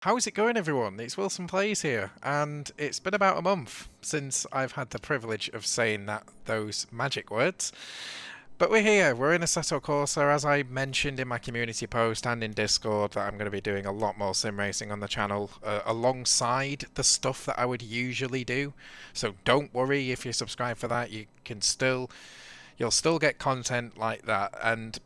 How's it going, everyone? It's WilsonPlays here, and it's been about a month since I've had the privilege of saying those magic words. But we're here, we're in Assetto Corsa, as I mentioned in my community post and in Discord, that I'm going to be doing a lot more sim racing on the channel, alongside the stuff that I would usually do. So don't worry if you subscribe for that, you'll still get content like that, and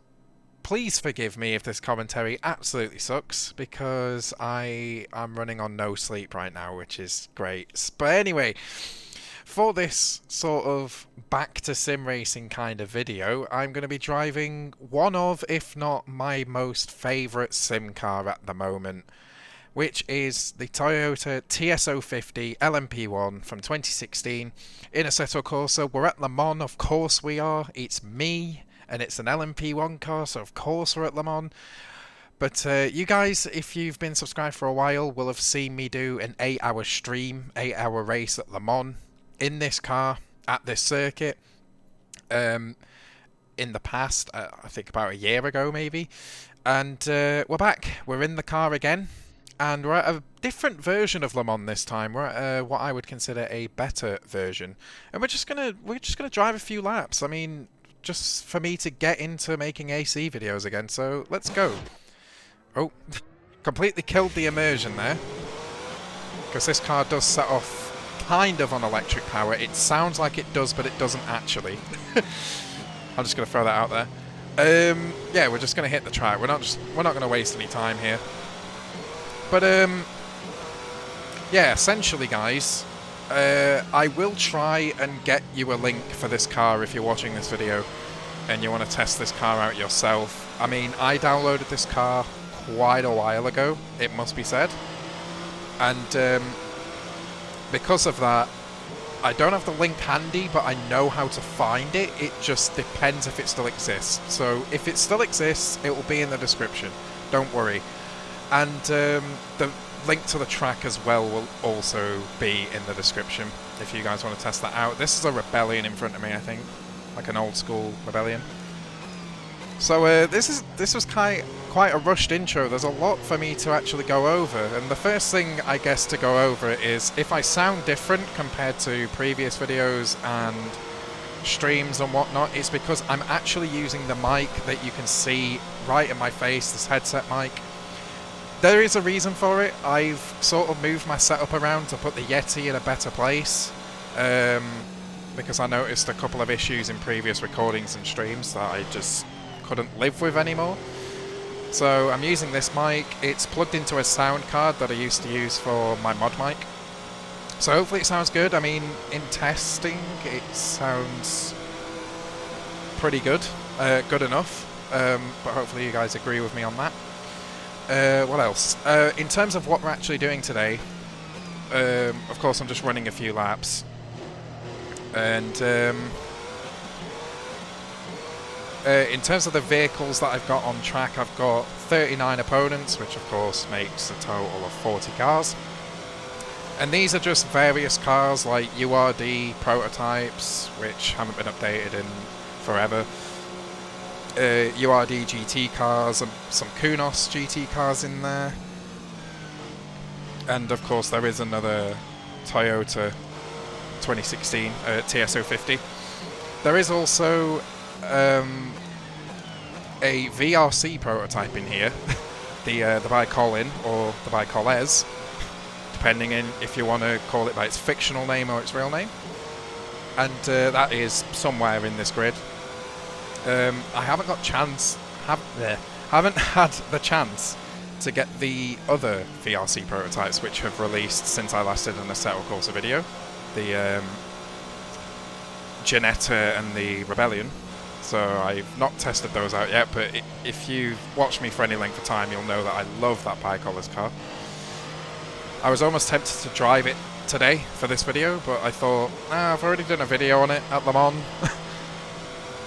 please forgive me if this commentary absolutely sucks, because I'm running on no sleep right now, which is great. But anyway, for this sort of back to sim racing kind of video, I'm going to be driving one of, if not my most favourite sim car at the moment, which is the Toyota TS050 LMP1 from 2016 in Assetto Corsa. We're at Le Mans, of course we are. It's me, and it's an LMP1 car, so of course we're at Le Mans. But you guys, if you've been subscribed for a while, will have seen me do an 8-hour stream, 8-hour race at Le Mans in this car at this circuit in the past, I think about a year ago maybe. And we're back. We're in the car again. And we're at a different version of Le Mans this time. We're at what I would consider a better version. And we're just gonna drive a few laps. I mean, just for me to get into making AC videos again. So let's go. Oh, completely killed the immersion there, because this car does set off kind of on electric power. It sounds like it does, but it doesn't actually. I'm just gonna throw that out there. Yeah, we're just gonna hit the track. We're not gonna waste any time here. But yeah, essentially, guys, I will try and get you a link for this car if you're watching this video and you want to test this car out yourself. I mean, I downloaded this car quite a while ago, it must be said, and because of that, I don't have the link handy, but I know how to find it. It just depends if it still exists. So if it still exists, it will be in the description. Don't worry. And the link to the track as well will also be in the description if you guys want to test that out. This is a Rebellion in front of me, I think, like an old school Rebellion. So this was quite a rushed intro. There's a lot for me to actually go over, and the first thing I guess to go over is if I sound different compared to previous videos and streams and whatnot, it's because I'm actually using the mic that you can see right in my face, this headset mic. There is a reason for it. I've sort of moved my setup around to put the Yeti in a better place, because I noticed a couple of issues in previous recordings and streams that I just couldn't live with anymore. So I'm using this mic. It's plugged into a sound card that I used to use for my mod mic. So hopefully it sounds good. I mean, in testing, it sounds pretty good, good enough, but hopefully you guys agree with me on that. What else? In terms of what we're actually doing today, of course I'm just running a few laps, and in terms of the vehicles that I've got on track, I've got 39 opponents, which of course makes a total of 40 cars, and these are just various cars like URD prototypes which haven't been updated in forever, URD GT cars, and some Kunos GT cars in there, and of course there is another Toyota 2016 TS050. There is also a VRC prototype in here, the Bicolin or the Bicoles, depending on if you want to call it by its fictional name or its real name, and that is somewhere in this grid. I haven't had the chance to get the other VRC prototypes which have released since I last did an Assetto Corsa video, the Ginetta and the Rebellion. So I've not tested those out yet, but if you've watched me for any length of time, you'll know that I love that Bicolors car. I was almost tempted to drive it today for this video, but I thought, I've already done a video on it at Le Mans.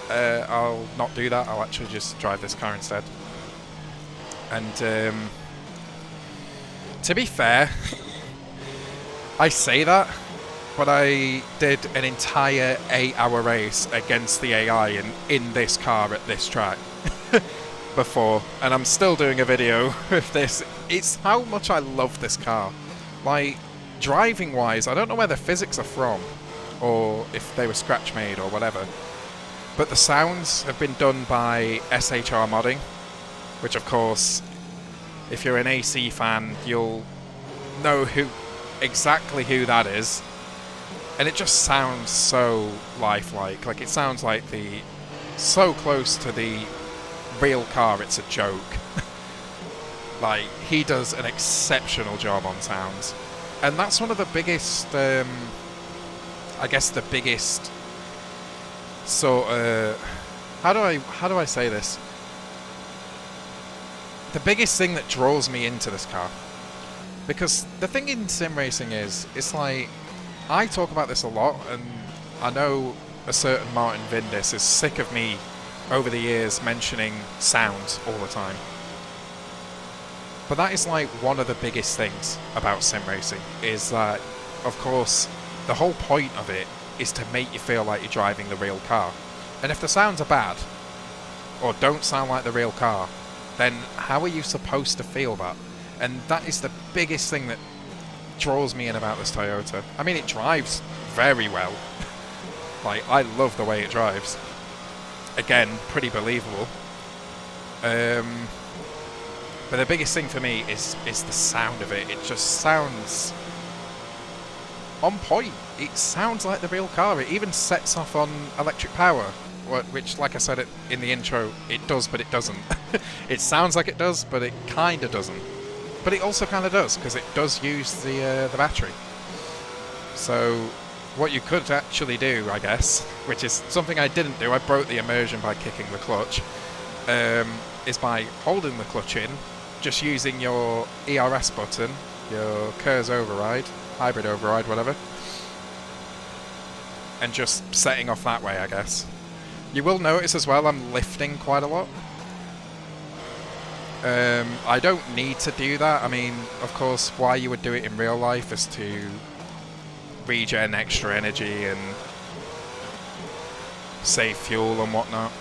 I'll not do that. I'll actually just drive this car instead. And to be fair, I say that, but I did an entire 8-hour race against the AI in this car at this track. before, and I'm still doing a video with this. It's how much I love this car. Like, driving wise, I don't know where the physics are from, or if they were scratch made or whatever, but the sounds have been done by SHR modding, which of course, if you're an AC fan, you'll know exactly who that is. And it just sounds so lifelike. Like, it sounds like so close to the real car, it's a joke. Like, he does an exceptional job on sounds. And that's one of the biggest, I guess the biggest sort of, how do I say this? The biggest thing that draws me into this car. Because the thing in sim racing is, it's like, I talk about this a lot, and I know a certain Martin Vindis is sick of me over the years mentioning sounds all the time. But that is like one of the biggest things about sim racing, is that, of course, the whole point of it is to make you feel like you're driving the real car. And if the sounds are bad, or don't sound like the real car, then how are you supposed to feel that? And that is the biggest thing that draws me in about this Toyota. I mean, it drives very well. Like, I love the way it drives. Again, pretty believable. But the biggest thing for me is the sound of it. It just sounds on point. It sounds like the real car. It even sets off on electric power, which, like I said in the intro, it does, but it doesn't. It sounds like it does, but it kind of doesn't. But it also kind of does, because it does use the battery. So what you could actually do, I guess, which is something I didn't do, I broke the immersion by kicking the clutch, is by holding the clutch in, just using your ERS button, your KERS override, hybrid override, whatever, and just setting off that way, I guess. You will notice as well I'm lifting quite a lot. I don't need to do that. I mean, of course, why you would do it in real life is to regen extra energy and save fuel and whatnot.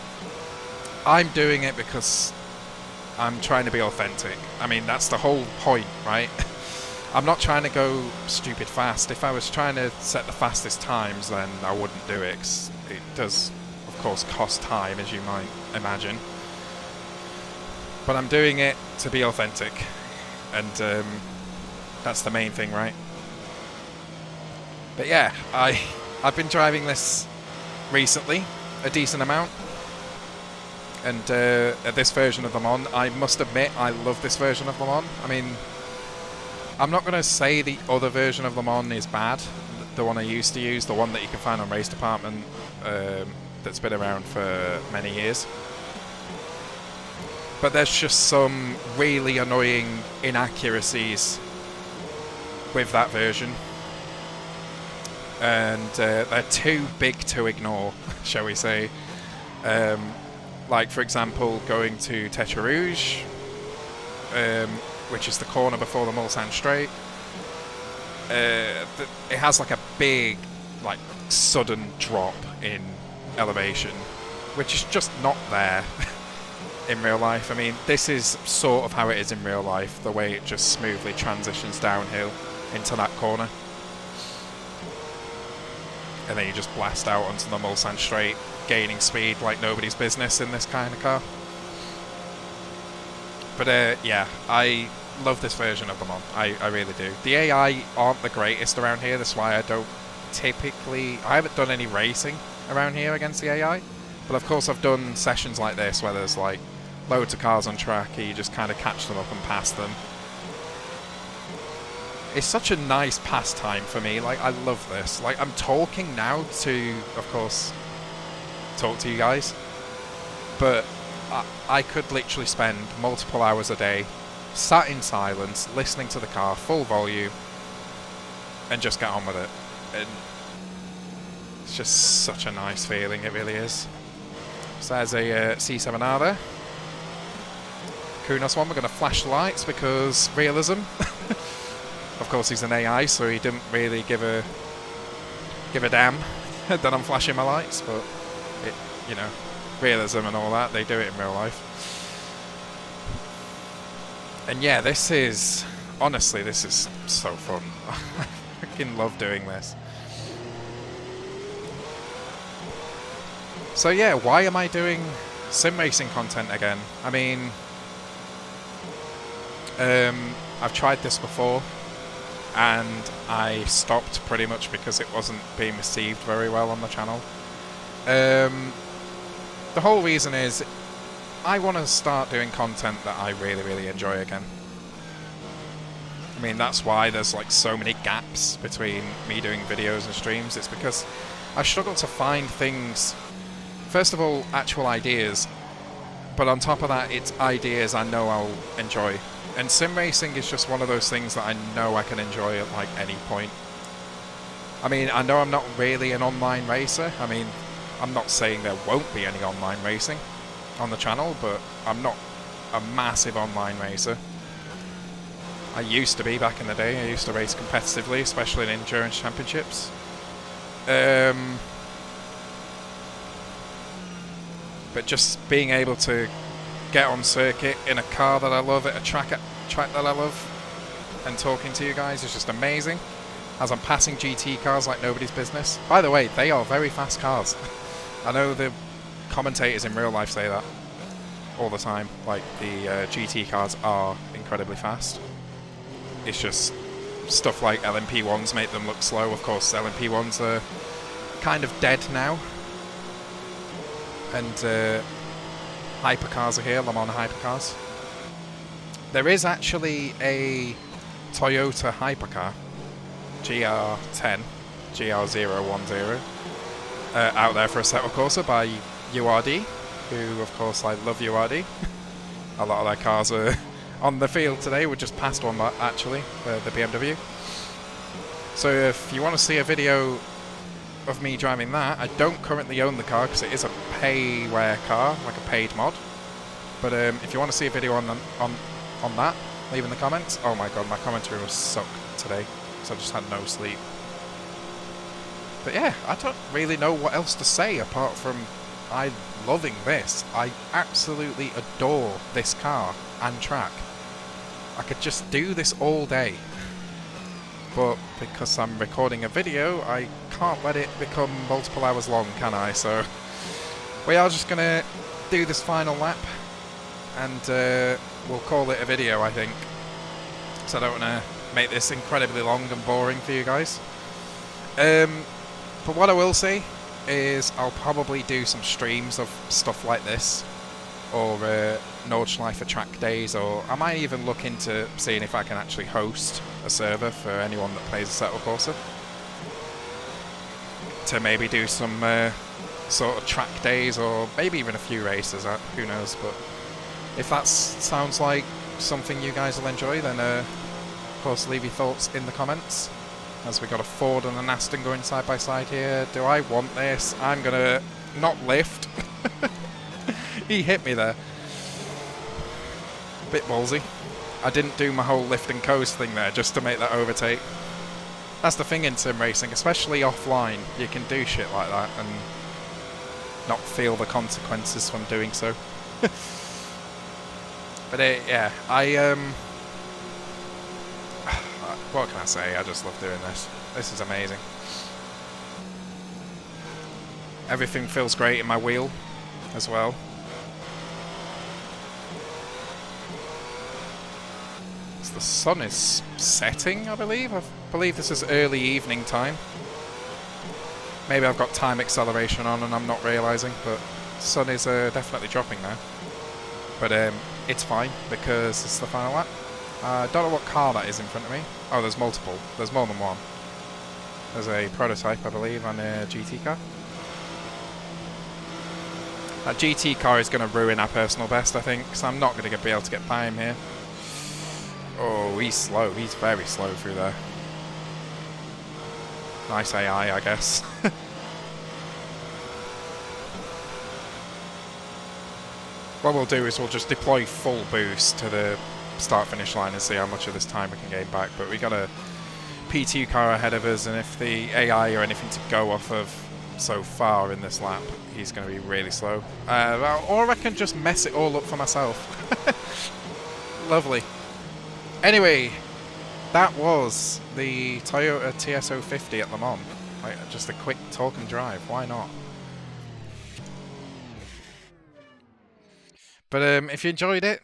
I'm doing it because I'm trying to be authentic. I mean, that's the whole point, right? I'm not trying to go stupid fast. If I was trying to set the fastest times, then I wouldn't do it, 'cause it does, of course, cost time, as you might imagine. But I'm doing it to be authentic, and that's the main thing, right? But yeah, I've been driving this recently, a decent amount, and at this version of Le Mans, I must admit I love this version of Le Mans. I mean, I'm not going to say the other version of Le Mans is bad, the one I used to use, the one that you can find on Race Department, that's been around for many years. But there's just some really annoying inaccuracies with that version. And they're too big to ignore, shall we say. Like, for example, going to Tetra Rouge, which is the corner before the Mulsanne Straight. It has like a big, like, sudden drop in elevation, which is just not there in real life. I mean, this is sort of how it is in real life, the way it just smoothly transitions downhill into that corner. And then you just blast out onto the Mulsanne Straight, gaining speed like nobody's business in this kind of car. But yeah, I love this version of Le Mans. I really do. The AI aren't the greatest around here, that's why I haven't done any racing around here against the AI. But of course I've done sessions like this where there's like loads of cars on track and you just kind of catch them up and pass them. It's such a nice pastime for me. Like, I love this. Like, I'm talking now to, of course, talk to you guys, but I could literally spend multiple hours a day sat in silence, listening to the car, full volume, and just get on with it. And it's just such a nice feeling, it really is. So there's a C7R there. Kunos one, we're going to flash the lights because realism. Of course he's an AI, so he didn't really give a damn that I'm flashing my lights, but it, you know, realism and all that, they do it in real life. And yeah, this is... honestly, this is so fun. I fucking love doing this. So yeah, why am I doing sim racing content again? I mean... I've tried this before, and I stopped pretty much because it wasn't being received very well on the channel. The whole reason is I want to start doing content that I really, really enjoy again. I mean, that's why there's like so many gaps between me doing videos and streams. It's because I struggle to find things, first of all, actual ideas, but on top of that, it's ideas I know I'll enjoy. And sim racing is just one of those things that I know I can enjoy at like any point. I mean, I know I'm not really an online racer. I mean, I'm not saying there won't be any online racing on the channel, but I'm not a massive online racer. I used to be back in the day. I used to race competitively, especially in endurance championships. But just being able to get on circuit in a car that I love, at a track that I love, and talking to you guys is just amazing. As I'm passing GT cars like nobody's business. By the way, they are very fast cars. I know the commentators in real life say that all the time. Like, the GT cars are incredibly fast. It's just stuff like LMP1s make them look slow. Of course, LMP1s are kind of dead now. And hypercars are here, Le Mans hypercars. There is actually a Toyota hypercar, GR10, GR010, out there for Assetto Corsa by URD, who, of course, I love URD. A lot of their cars are on the field today. We just passed one, actually, the BMW. So if you want to see a video of me driving that, I don't currently own the car because it is a payware car, like a paid mod. But if you want to see a video on that, leave in the comments. Oh my god, my commentary was sucked today, so I just had no sleep. But yeah, I don't really know what else to say apart from I'm loving this. I absolutely adore this car and track. I could just do this all day. But because I'm recording a video, I can't let it become multiple hours long, can I? So we are just going to do this final lap, and we'll call it a video, I think. So I don't want to make this incredibly long and boring for you guys. But what I will say is I'll probably do some streams of stuff like this, or Nordschleifer track days, or I might even look into seeing if I can actually host a server for anyone that plays Assetto Corsa, to maybe do some sort of track days, or maybe even a few races, who knows. But if that sounds like something you guys will enjoy, then of course leave your thoughts in the comments. As we got a Ford and an Aston going side by side here. Do I want this? I'm gonna not lift. He hit me there. Bit ballsy. I didn't do my whole lift and coast thing there just to make that overtake. That's the thing in sim racing, especially offline. You can do shit like that and not feel the consequences from doing so. But yeah, what can I say? I just love doing this. This is amazing. Everything feels great in my wheel as well. So the sun is setting, I believe. I believe this is early evening time. Maybe I've got time acceleration on and I'm not realising, but the sun is definitely dropping now. But it's fine because it's the final lap. I don't know what car that is in front of me. Oh, there's multiple. There's more than one. There's a prototype, I believe, and a GT car. That GT car is going to ruin our personal best, I think, because I'm not going to be able to get by him here. Oh, he's slow. He's very slow through there. Nice AI, I guess. What we'll do is we'll just deploy full boost to the start-finish line and see how much of this time we can gain back. But we got a P2 car ahead of us, and if the AI or anything to go off of so far in this lap, he's going to be really slow. Or I can just mess it all up for myself. Lovely. Anyway, that was the Toyota TS050 at Le Mans. Like, just a quick talk and drive. Why not? But if you enjoyed it,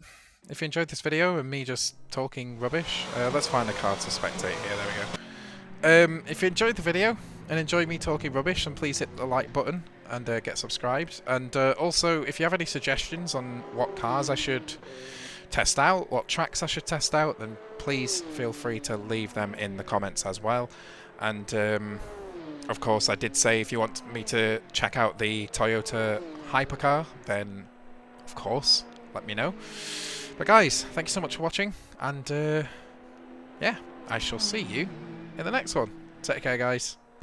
if you enjoyed this video and me just talking rubbish, let's find a car to spectate here. There we go. If you enjoyed the video and enjoyed me talking rubbish, then please hit the like button and get subscribed. And also, if you have any suggestions on what cars I should test out, what tracks I should test out, then please feel free to leave them in the comments as well. And of course, I did say if you want me to check out the Toyota hypercar, then of course, let me know. But guys, thank you so much for watching, and yeah, I shall see you in the next one. Take care, guys.